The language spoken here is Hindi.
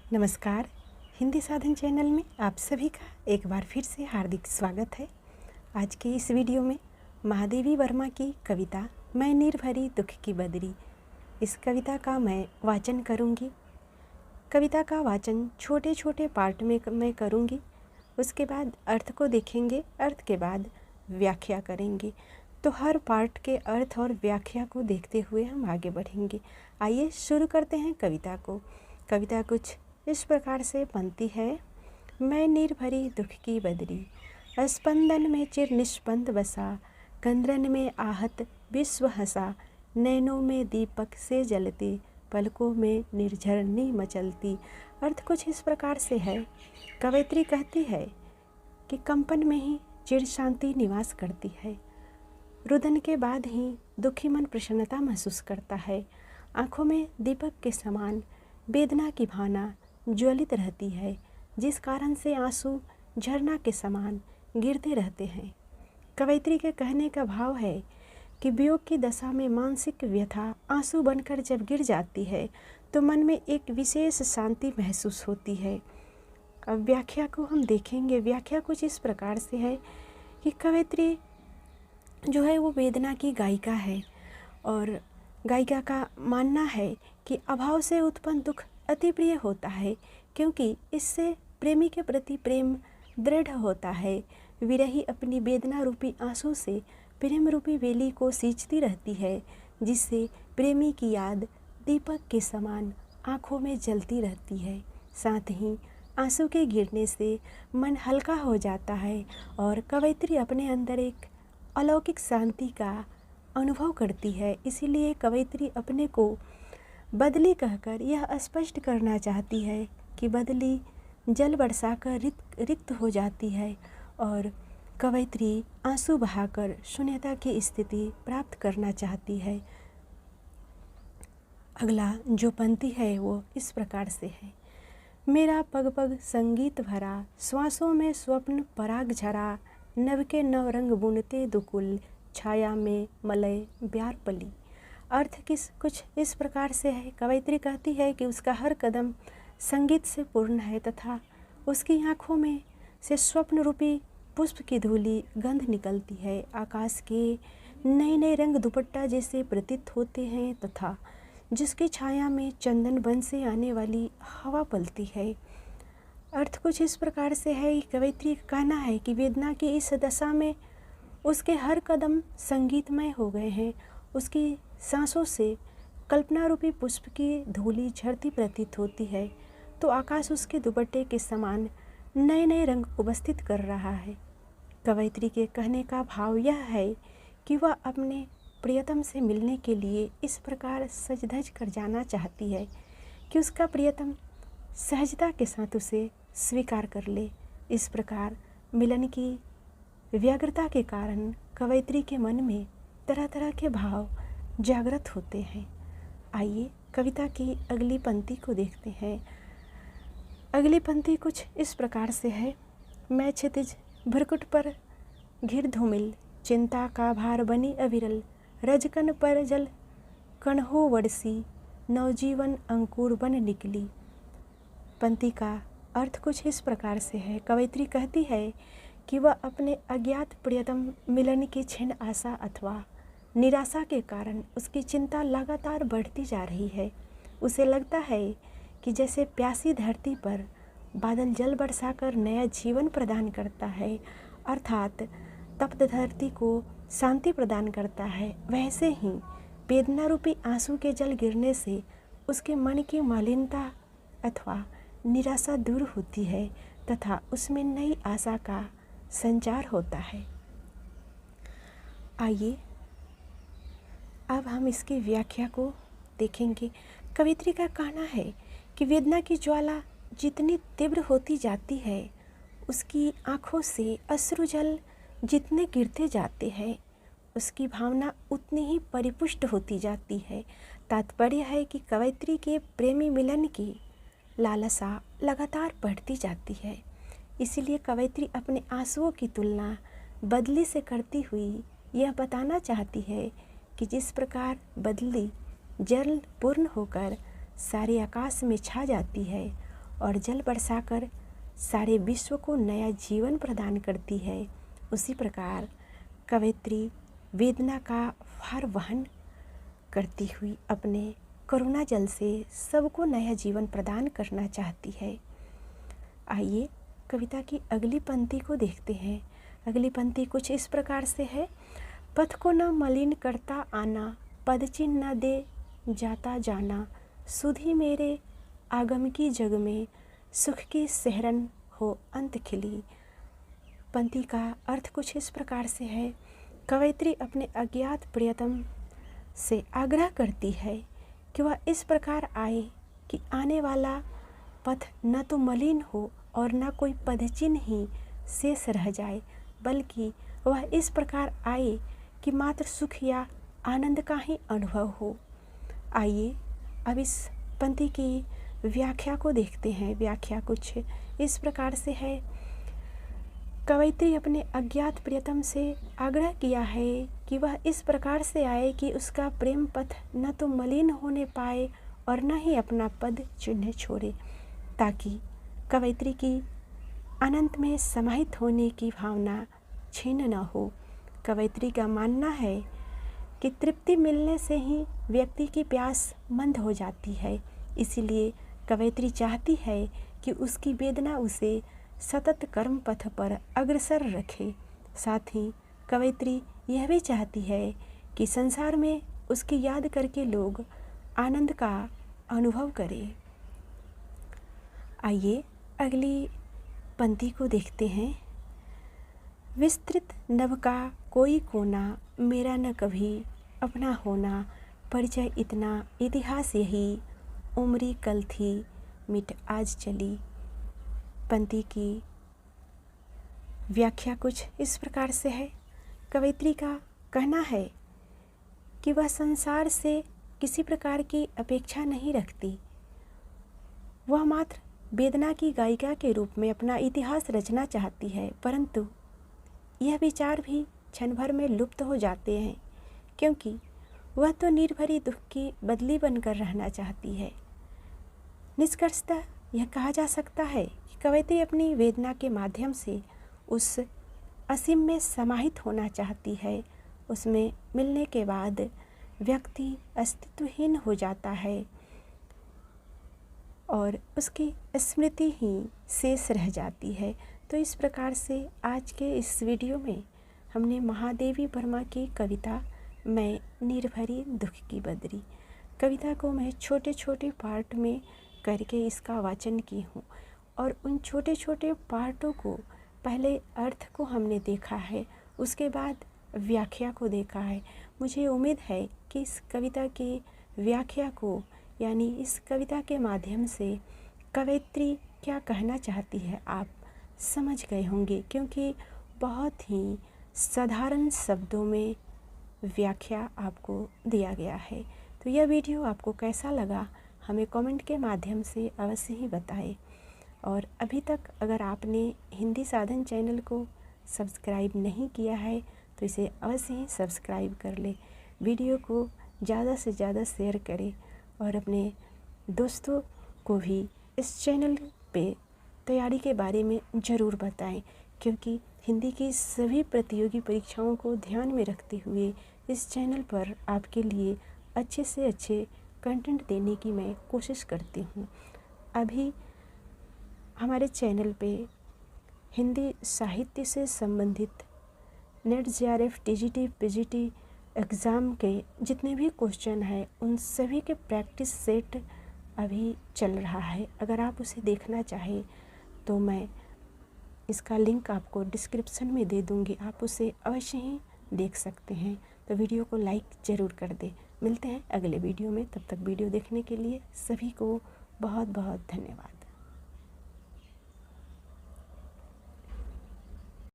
नमस्कार। हिंदी साधन चैनल में आप सभी का एक बार फिर से हार्दिक स्वागत है। आज के इस वीडियो में महादेवी वर्मा की कविता मैं निर्भरी दुख की बदरी, इस कविता का मैं वाचन करूंगी। कविता का वाचन छोटे छोटे पार्ट में मैं करूंगी। उसके बाद अर्थ को देखेंगे, अर्थ के बाद व्याख्या करेंगे। तो हर पार्ट के अर्थ और व्याख्या को देखते हुए हम आगे बढ़ेंगे। आइए शुरू करते हैं कविता को। कविता कुछ इस प्रकार से बनती है। मैं निर्भरी दुख की बदरी, स्पंदन में चिर निष्पंद बसा, कंद्रन में आहत विश्व हंसा, नैनों में दीपक से जलती, पलकों में निर्झरनी मचलती। अर्थ कुछ इस प्रकार से है। कवयित्री कहती है कि कंपन में ही चिर शांति निवास करती है। रुदन के बाद ही दुखी मन प्रसन्नता महसूस करता है। आँखों में दीपक के समान वेदना की भावना ज्वलित रहती है, जिस कारण से आंसू झरना के समान गिरते रहते हैं। कवयित्री के कहने का भाव है कि वियोग की दशा में मानसिक व्यथा आंसू बनकर जब गिर जाती है तो मन में एक विशेष शांति महसूस होती है। अब व्याख्या को हम देखेंगे। व्याख्या कुछ इस प्रकार से है कि कवयित्री जो है वो वेदना की गायिका है और गायिका का मानना है कि अभाव से उत्पन्न दुख अति प्रिय होता है, क्योंकि इससे प्रेमी के प्रति प्रेम दृढ़ होता है। विरही अपनी वेदना रूपी आंसू से प्रेम रूपी वेली को सींचती रहती है, जिससे प्रेमी की याद दीपक के समान आँखों में जलती रहती है। साथ ही आंसू के गिरने से मन हल्का हो जाता है और कवयित्री अपने अंदर एक अलौकिक शांति का अनुभव करती है। इसीलिए कवयित्री अपने को बदली कहकर यह स्पष्ट करना चाहती है कि बदली जल बरसाकर रिक्त हो जाती है और कवयित्री आंसू बहाकर शून्यता की स्थिति प्राप्त करना चाहती है। अगला जो पंक्ति है वो इस प्रकार से है। मेरा पग पग संगीत भरा, श्वासों में स्वप्न पराग झरा, नभ के नव रंग बुनते दुकुल, छाया में मलय ब्यार पली। अर्थ कुछ इस प्रकार से है। कवयित्री कहती है कि उसका हर कदम संगीत से पूर्ण है तथा उसकी आँखों में से स्वप्न रूपी पुष्प की धूली गंध निकलती है। आकाश के नए नए रंग दुपट्टा जैसे प्रतीत होते हैं तथा जिसकी छाया में चंदन वन से आने वाली हवा पलती है। अर्थ कुछ इस प्रकार से है। कवयित्री का कहना है कि वेदना की इस दशा में उसके हर कदम संगीतमय हो गए हैं। उसकी सांसों से कल्पना रूपी पुष्प की धूली झड़ती प्रतीत होती है, तो आकाश उसके दुपट्टे के समान नए नए रंग उपस्थित कर रहा है। कवयित्री के कहने का भाव यह है कि वह अपने प्रियतम से मिलने के लिए इस प्रकार सज धज कर जाना चाहती है कि उसका प्रियतम सहजता के साथ उसे स्वीकार कर ले। इस प्रकार मिलन की व्यग्रता के कारण कवयित्री के मन में तरह तरह के भाव जागृत होते हैं। आइए कविता की अगली पंक्ति को देखते हैं। अगली पंक्ति कुछ इस प्रकार से है। मैं क्षितिज भ्रकुट पर घिर धूमिल, चिंता का भार बनी अविरल, रजकन पर जल कण हो वड़सी, नवजीवन अंकुर बन निकली। पंक्ति का अर्थ कुछ इस प्रकार से है। कवयित्री कहती है कि वह अपने अज्ञात प्रियतम मिलन की क्षीण आशा अथवा निराशा के कारण उसकी चिंता लगातार बढ़ती जा रही है। उसे लगता है कि जैसे प्यासी धरती पर बादल जल बरसाकर नया जीवन प्रदान करता है, अर्थात तप्त धरती को शांति प्रदान करता है, वैसे ही वेदना रूपी आंसू के जल गिरने से उसके मन की मलिनता अथवा निराशा दूर होती है तथा उसमें नई आशा का संचार होता है। आइए अब हम इसकी व्याख्या को देखेंगे। कवयित्री का कहना है कि वेदना की ज्वाला जितनी तीव्र होती जाती है, उसकी आँखों से अश्रु जल जितने गिरते जाते हैं, उसकी भावना उतनी ही परिपुष्ट होती जाती है। तात्पर्य है कि कवयित्री के प्रेमी मिलन की लालसा लगातार बढ़ती जाती है। इसीलिए कवयित्री अपने आंसुओं की तुलना बदली से करती हुई यह बताना चाहती है कि जिस प्रकार बदली जल पूर्ण होकर सारे आकाश में छा जाती है और जल बरसाकर सारे विश्व को नया जीवन प्रदान करती है, उसी प्रकार कवयित्री वेदना का भार वहन करती हुई अपने करुणा जल से सबको नया जीवन प्रदान करना चाहती है। आइए कविता की अगली पंक्ति को देखते हैं। अगली पंक्ति कुछ इस प्रकार से है। पथ को न मलिन करता आना, पद चिन्ह न दे जाता जाना, सुधि मेरे आगम की जग में, सुख की सहरन हो अंत खिली। पंक्ति का अर्थ कुछ इस प्रकार से है। कवयित्री अपने अज्ञात प्रियतम से आग्रह करती है कि वह इस प्रकार आए कि आने वाला पथ न तो मलिन हो और न कोई पदचिन्ह ही शेष रह जाए, बल्कि वह इस प्रकार आए कि मात्र सुख या आनंद का ही अनुभव हो। आइए अब इस पंक्ति की व्याख्या को देखते हैं। व्याख्या कुछ इस प्रकार से है। कवयित्री अपने अज्ञात प्रियतम से आग्रह किया है कि वह इस प्रकार से आए कि उसका प्रेम पथ न तो मलिन होने पाए और न ही अपना पद चिन्ह छोड़े, ताकि कवयित्री की अनंत में समाहित होने की भावना छीन न हो। कवयित्री का मानना है कि तृप्ति मिलने से ही व्यक्ति की प्यास मंद हो जाती है, इसीलिए कवयित्री चाहती है कि उसकी वेदना उसे सतत कर्म पथ पर अग्रसर रखे। साथ ही कवयित्री यह भी चाहती है कि संसार में उसकी याद करके लोग आनंद का अनुभव करें। आइए अगली पंक्ति को देखते हैं। विस्तृत नभ का कोई कोना, मेरा न कभी अपना होना, परिचय इतना इतिहास यही, उम्री कल थी मिट आज चली। पंक्ति की व्याख्या कुछ इस प्रकार से है। कवयित्री का कहना है कि वह संसार से किसी प्रकार की अपेक्षा नहीं रखती, वह मात्र वेदना की गायिका के रूप में अपना इतिहास रचना चाहती है, परंतु यह विचार भी क्षण भर में लुप्त हो जाते हैं, क्योंकि वह तो निर्भरी दुख की बदली बनकर रहना चाहती है। निष्कर्षतः यह कहा जा सकता है कि कवयित्री अपनी वेदना के माध्यम से उस असीम में समाहित होना चाहती है। उसमें मिलने के बाद व्यक्ति अस्तित्वहीन हो जाता है और उसकी स्मृति ही शेष रह जाती है। तो इस प्रकार से आज के इस वीडियो में हमने महादेवी वर्मा की कविता मैं निर्भरी दुख की बदरी कविता को मैं छोटे छोटे पार्ट में करके इसका वाचन की हूँ, और उन छोटे छोटे पार्टों को पहले अर्थ को हमने देखा है, उसके बाद व्याख्या को देखा है। मुझे उम्मीद है कि इस कविता की व्याख्या को, यानी इस कविता के माध्यम से कवयित्री क्या कहना चाहती है, आप समझ गए होंगे, क्योंकि बहुत ही साधारण शब्दों में व्याख्या आपको दिया गया है। तो यह वीडियो आपको कैसा लगा हमें कमेंट के माध्यम से अवश्य ही बताएं, और अभी तक अगर आपने हिंदी साधन चैनल को सब्सक्राइब नहीं किया है तो इसे अवश्य ही सब्सक्राइब कर ले। वीडियो को ज़्यादा से ज़्यादा शेयर करें और अपने दोस्तों को भी इस चैनल पे तैयारी के बारे में ज़रूर बताएं, क्योंकि हिंदी की सभी प्रतियोगी परीक्षाओं को ध्यान में रखते हुए इस चैनल पर आपके लिए अच्छे से अच्छे कंटेंट देने की मैं कोशिश करती हूँ। अभी हमारे चैनल पे हिंदी साहित्य से संबंधित net JRF TGT PGT exam के जितने भी क्वेश्चन हैं उन सभी के प्रैक्टिस सेट अभी चल रहा है। अगर आप उसे देखना चाहें तो मैं इसका लिंक आपको डिस्क्रिप्शन में दे दूँगी, आप उसे अवश्य ही देख सकते हैं। तो वीडियो को लाइक ज़रूर कर दें। मिलते हैं अगले वीडियो में, तब तक वीडियो देखने के लिए सभी को बहुत बहुत धन्यवाद।